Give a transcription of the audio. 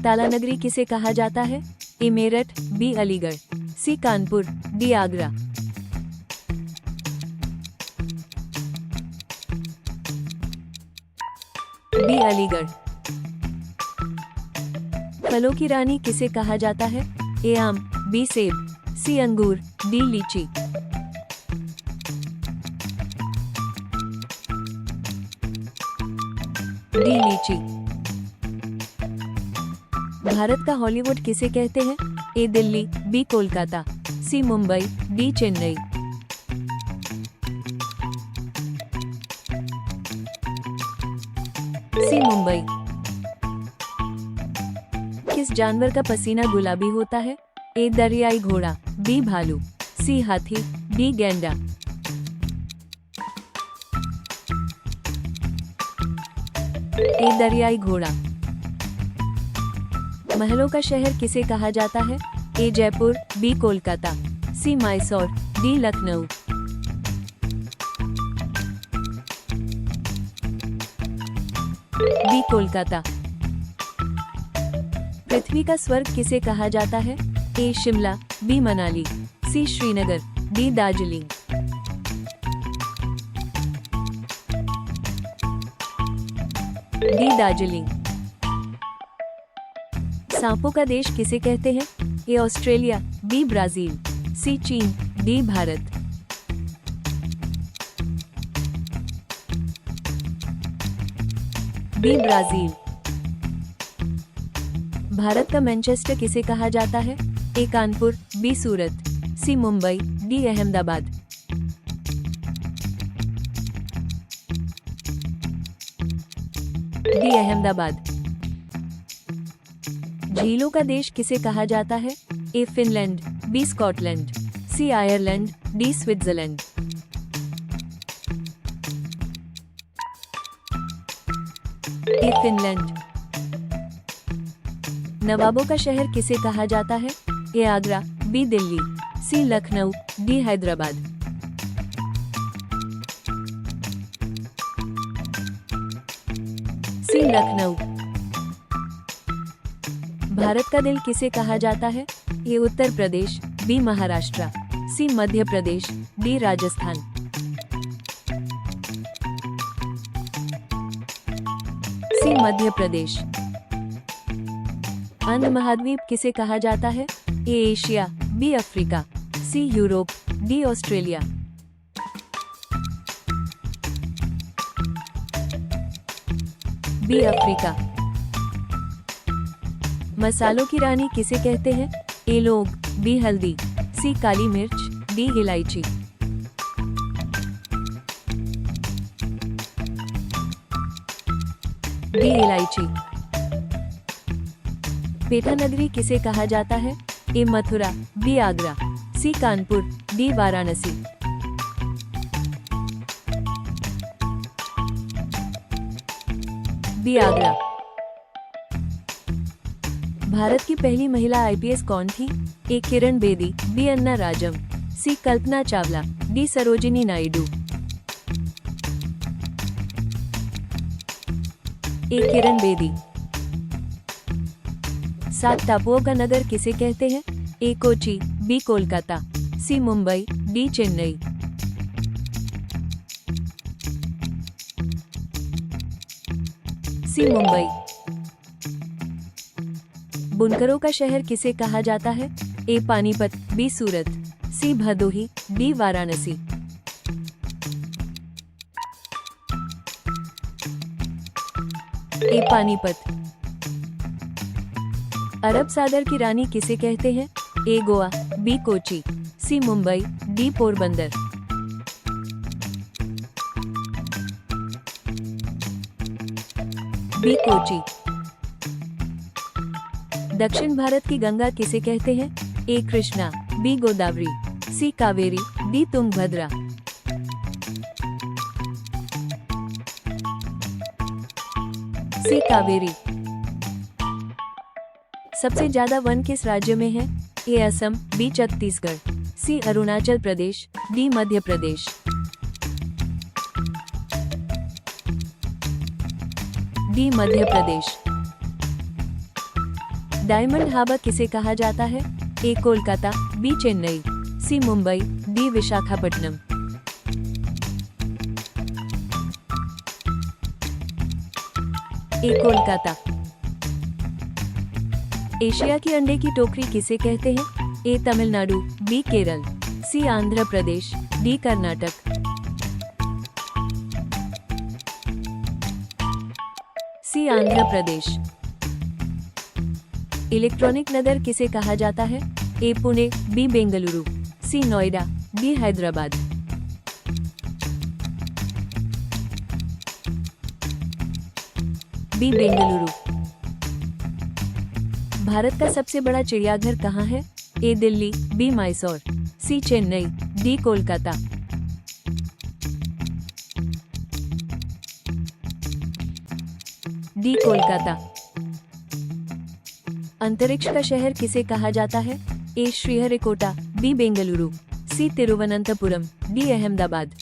ताला नगरी किसे कहा जाता है? ए मेरठ, बी अलीगढ़, सी कानपुर, डी आगरा। बी अलीगढ़। फलों की रानी किसे कहा जाता है? ए आम, बी सेब, सी अंगूर, डी लीची। डी लीची। भारत का हॉलीवुड किसे कहते हैं? ए दिल्ली, बी कोलकाता, सी मुंबई, डी चेन्नई। सी मुंबई। किस जानवर का पसीना गुलाबी होता है? ए दरियाई घोड़ा, बी भालू, सी हाथी, डी गैंडा। ए दरियाई घोड़ा। महलों का शहर किसे कहा जाता है? A Jaipur, B Kolkata, C Mysore, D Lucknow. D Kolkata. पृथ्वी का स्वर्ग किसे कहा जाता है? A Shimla, B Manali, C Srinagar, D Darjeeling. D Darjeeling. सांपों का देश किसे कहते हैं? A Australia, B Brazil, C चीन, D Bharat. B Brazil. Bharat का मैनचेस्टर किसे कहा जाता है? A Kanpur, B Surat, C Mumbai, D Ahmedabad. D Ahmedabad. झीलों का देश किसे कहा जाता है? A Finland, B Scotland, C Ireland, D Switzerland. A Finland. नवाबों का शहर किसे कहा जाता है? A Agra, B Delhi, C Lucknow, D Hyderabad. C Lucknow. Bharat का दिल किसे कहा जाता है? A Uttar Pradesh, B Maharashtra, C Madhya Pradesh, D Rajasthan. C Madhya Pradesh. अंध महाद्वीप किसे कहा जाता है? A Asia, B Africa, C Europe, D Australia. B Africa. मसालों की रानी किसे कहते हैं? ए लौंग, बी हल्दी, सी काली मिर्च, डी इलायची। डी इलायची। पेठा नगरी किसे कहा जाता है? ए मथुरा, बी आगरा, सी कानपुर, डी वाराणसी। बी आगरा। भारत की पहली महिला आईपीएस कौन थी? ए किरण बेदी, बी अन्ना राजम, सी कल्पना चावला, डी सरोजिनी नायडू। ए किरण बेदी। 7 टापुओं का नगर किसे कहते हैं? ए कोची, बी कोलकाता, सी मुंबई, डी चेन्नई। सी मुंबई। बुनकरों का शहर किसे कहा जाता है? ए पानीपत, बी सूरत, सी भदोही, डी वाराणसी। ए पानीपत। अरब सागर की रानी किसे कहते हैं? ए गोवा, बी कोची, सी मुंबई, डी पोरबंदर। बी कोची। दक्षिण भारत की गंगा किसे कहते हैं? ए कृष्णा, बी गोदावरी, सी कावेरी, डी तुंगभद्रा। सी कावेरी। सबसे ज्यादा वन किस राज्य में है? ए असम, बी छत्तीसगढ़, सी अरुणाचल प्रदेश, डी मध्य Pradesh. D Madhya Pradesh. Diamond harbour किसे कहा जाता है? ए कोलकाता, बी चेन्नई, सी मुंबई, डी विशाखापट्टनम। ए कोलकाता। एशिया की अंडे की टोकरी किसे कहते हैं? ए तमिलनाडु, बी केरल, सी आंध्र प्रदेश, डी कर्नाटक। सी आंध्र प्रदेश। इलेक्ट्रॉनिक नगर किसे कहा जाता है? ए पुणे, बी बेंगलुरु, सी नोएडा, डी हैदराबाद। बी बेंगलुरु। भारत का सबसे बड़ा चिड़ियाघर कहाँ है? ए दिल्ली, बी मैसूर, सी चेन्नई, डी कोलकाता। डी कोलकाता। अंतरिक्ष का शहर किसे कहा जाता है? ए श्रीहरिकोटा, बी बेंगलुरु, सी तिरुवनंतपुरम, डी अहमदाबाद।